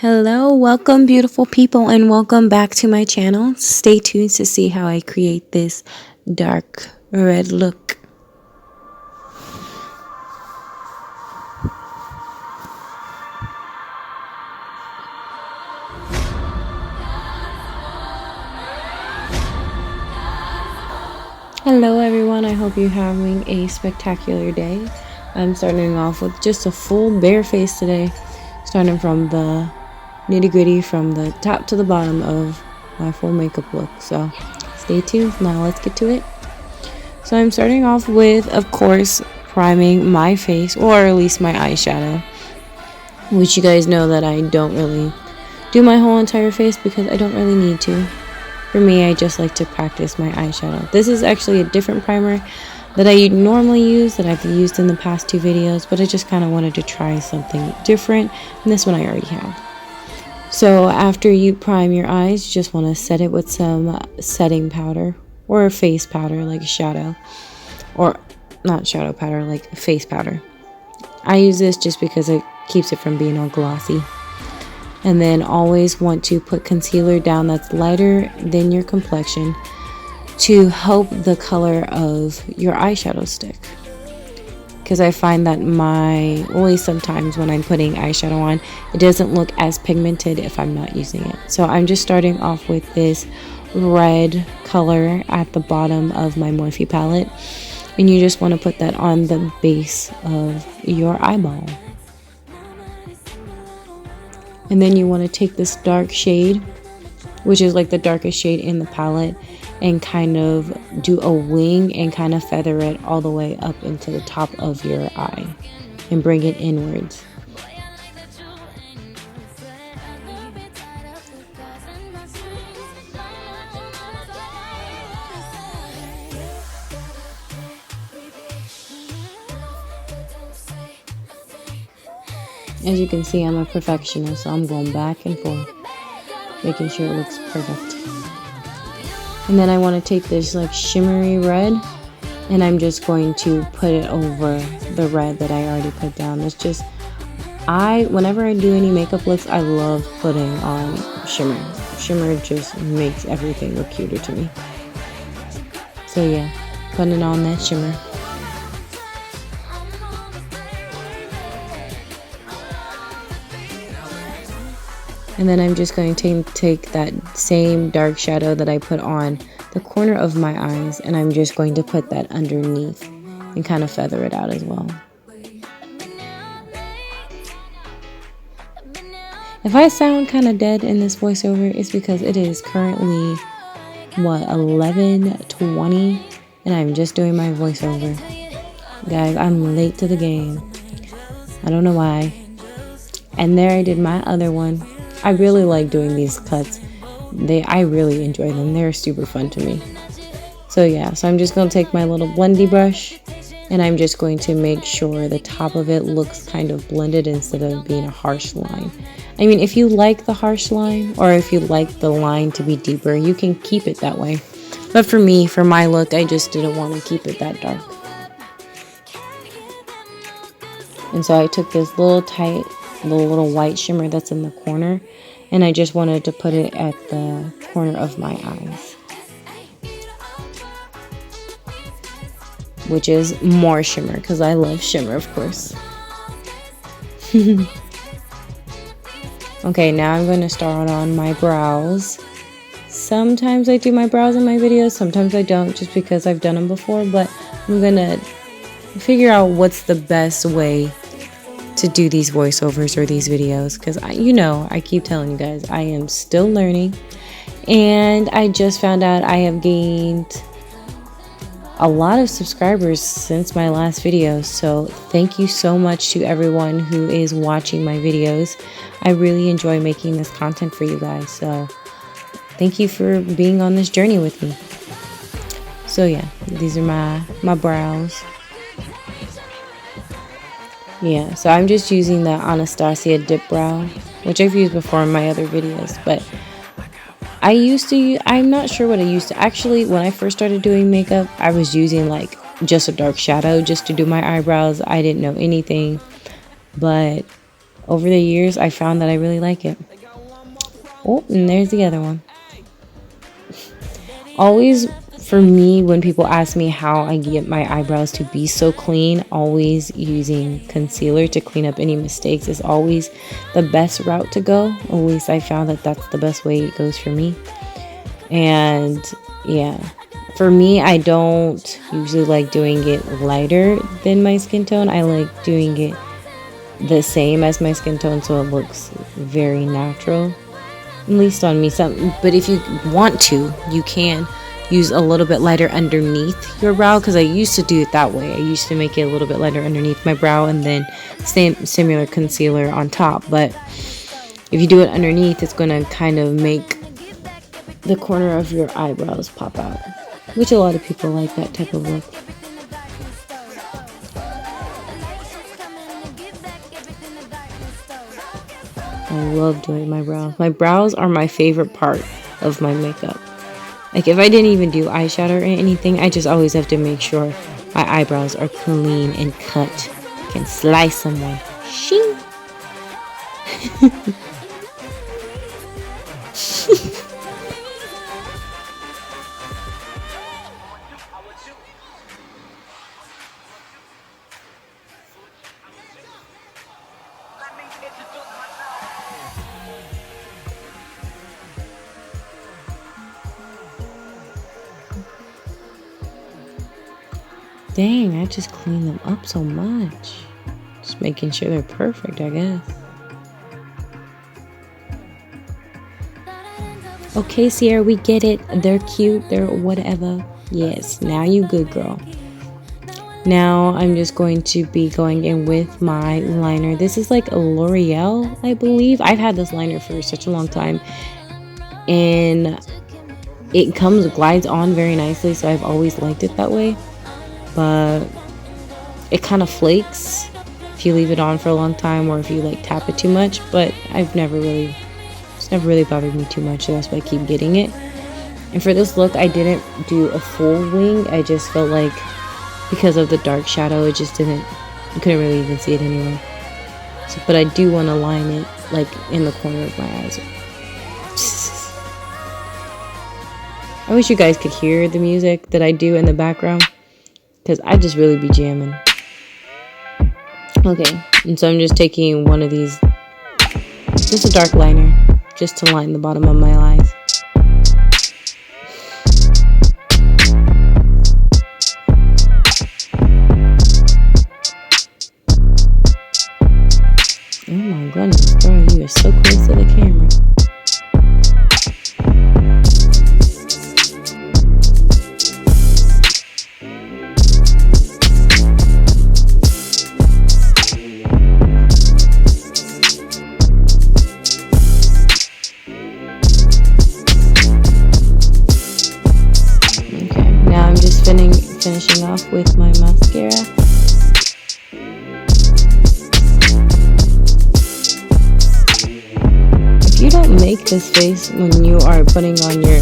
Hello, welcome beautiful people, and welcome back to my channel. Stay tuned to see how I create this dark red look. Hello everyone, I hope you're having a spectacular day. I'm starting off with just a full bare face today, starting from the nitty-gritty from the top to the bottom of my full makeup look. So stay tuned. Now let's get to it. So I'm starting off with, of course, priming my face, or at least my eyeshadow, which you guys know that I don't really do my whole entire face because I don't really need to. For me, I just like to practice my eyeshadow. This is actually a different primer that I normally use, that I've used in the past two videos, but I just kind of wanted to try something different, and this one I already have. So after you prime your eyes, you just want to set it with some setting powder or a face powder, like a shadow, or not shadow powder, like face powder. I use this just because it keeps it from being all glossy. And then always want to put concealer down that's lighter than your complexion to help the color of your eyeshadow stick. Because I find that always sometimes when I'm putting eyeshadow on, it doesn't look as pigmented if I'm not using it. So I'm just starting off with this red color at the bottom of my Morphe palette. And you just want to put that on the base of your eyeball. And then you want to take this dark shade, which is like the darkest shade in the palette, and kind of do a wing and kind of feather it all the way up into the top of your eye and bring it inwards. As you can see, I'm a perfectionist, so I'm going back and forth, making sure it looks perfect. And then I want to take this like shimmery red, and I'm just going to put it over the red that I already put down. It's just, whenever I do any makeup looks, I love putting on shimmer. Shimmer just makes everything look cuter to me. So yeah, putting on that shimmer. And then I'm just going to take that same dark shadow that I put on the corner of my eyes, and I'm just going to put that underneath and kind of feather it out as well. If I sound kind of dead in this voiceover, it's because it is currently, 11:20, and I'm just doing my voiceover. Guys, I'm late to the game. I don't know why. And there I did my other one. I really like doing these cuts. I really enjoy them. They're super fun to me. So yeah, so I'm just going to take my little blendy brush, and I'm just going to make sure the top of it looks kind of blended instead of being a harsh line. I mean, if you like the harsh line, or if you like the line to be deeper, you can keep it that way. But for me, for my look, I just didn't want to keep it that dark. And so I took this little white shimmer that's in the corner, and I just wanted to put it at the corner of my eyes, which is more shimmer because I love shimmer, of course. Okay, now I'm going to start on my brows. Sometimes I do my brows in my videos, sometimes I don't, just because I've done them before, but I'm going to figure out what's the best way to do these voiceovers or these videos, because I keep telling you guys I am still learning, and I just found out I have gained a lot of subscribers since my last video. So thank you so much to everyone who is watching my videos. I really enjoy making this content for you guys, so thank you for being on this journey with me. So yeah, these are my brows. Yeah, so I'm just using the Anastasia Dip Brow, which I've used before in my other videos, but I'm not sure what I used to. Actually, when I first started doing makeup, I was using like just a dark shadow just to do my eyebrows. I didn't know anything, but over the years, I found that I really like it. Oh, and there's the other one. Always, for me, when people ask me how I get my eyebrows to be so clean, always using concealer to clean up any mistakes is always the best route to go. Always, I found that that's the best way it goes for me. And yeah, for me, I don't usually like doing it lighter than my skin tone. I like doing it the same as my skin tone, so it looks very natural, at least on me. But if you want to, you can use a little bit lighter underneath your brow, because I used to do it that way. I used to make it a little bit lighter underneath my brow and then similar concealer on top. But if you do it underneath, it's going to kind of make the corner of your eyebrows pop out, which a lot of people like that type of look. I love doing my brows. My brows are my favorite part of my makeup. Like, if I didn't even do eyeshadow or anything, I just always have to make sure my eyebrows are clean and cut. I can slice someone. Shing! Dang, I just cleaned them up so much. Just making sure they're perfect, I guess. Okay, Sierra, we get it. They're cute. They're whatever. Yes, now you good, girl. Now I'm just going to be going in with my liner. This is like a L'Oreal, I believe. I've had this liner for such a long time. And it glides on very nicely, so I've always liked it that way. But it kind of flakes if you leave it on for a long time, or if you like tap it too much. But it's never really bothered me too much, so that's why I keep getting it. And for this look, I didn't do a full wing. I just felt like, because of the dark shadow, you couldn't really even see it anyway. So, but I do want to line it like in the corner of my eyes. I wish you guys could hear the music that I do in the background, because I just really be jamming. Okay, and so I'm just taking one of these, just a dark liner, just to line the bottom of my eyes. Oh my goodness, girl, you are so close to the camera. Finishing off with my mascara. If you don't make this face when you are putting on your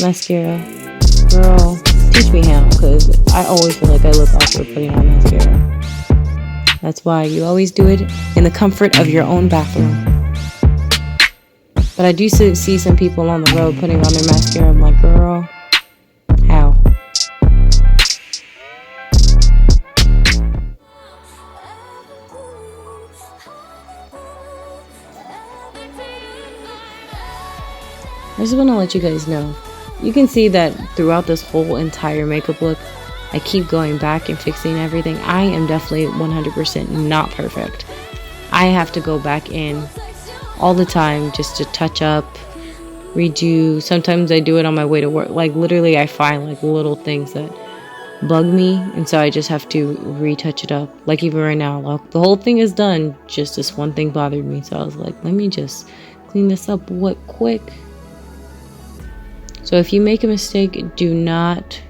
mascara, girl, teach me how, because I always feel like I look awkward putting on mascara. That's why you always do it in the comfort of your own bathroom. But I do see some people on the road putting on their mascara. I'm like, girl, how? I just want to let you guys know, you can see that throughout this whole entire makeup look, I keep going back and fixing everything. I am definitely 100% not perfect. I have to go back in all the time just to touch up, redo. Sometimes I do it on my way to work. Like, literally, I find like little things that bug me, and so I just have to retouch it up. Like, even right now, like, the whole thing is done, just this one thing bothered me, so I was like, let me just clean this up quick. So if you make a mistake, do not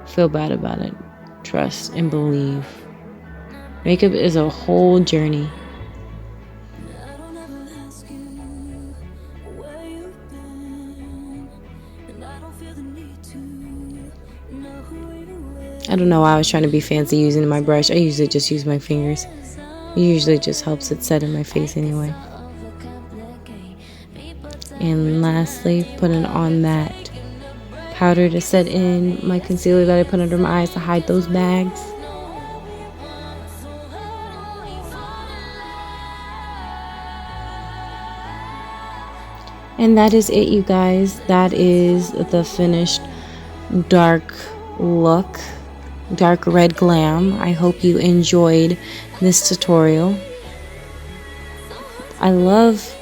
feel bad about it. Trust and believe. Makeup is a whole journey. I don't know why I was trying to be fancy using my brush. I usually just use my fingers. It usually just helps it set in my face anyway. And lastly, putting on that powder to set in my concealer that I put under my eyes to hide those bags. And that is it, you guys. That is the finished dark look, dark red glam. I hope you enjoyed this tutorial. I love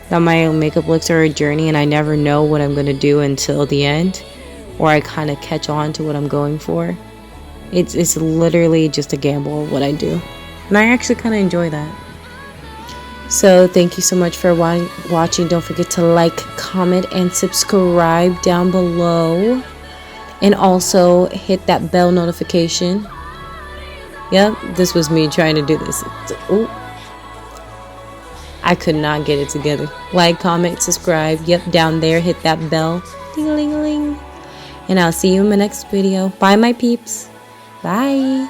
that my makeup looks are a journey and I never know what I'm going to do until the end, or I kind of catch on to what I'm going for. It's literally just a gamble of what I do, and I actually kind of enjoy that. So thank you so much for watching. Don't forget to like, comment, and subscribe down below, and also hit that bell notification. Yep, this was me trying to do this. Ooh. I could not get it together. Like, comment, subscribe. Yep, down there, hit that bell. Ding-a-ling-a-ling. And I'll see you in my next video. Bye, my peeps. Bye.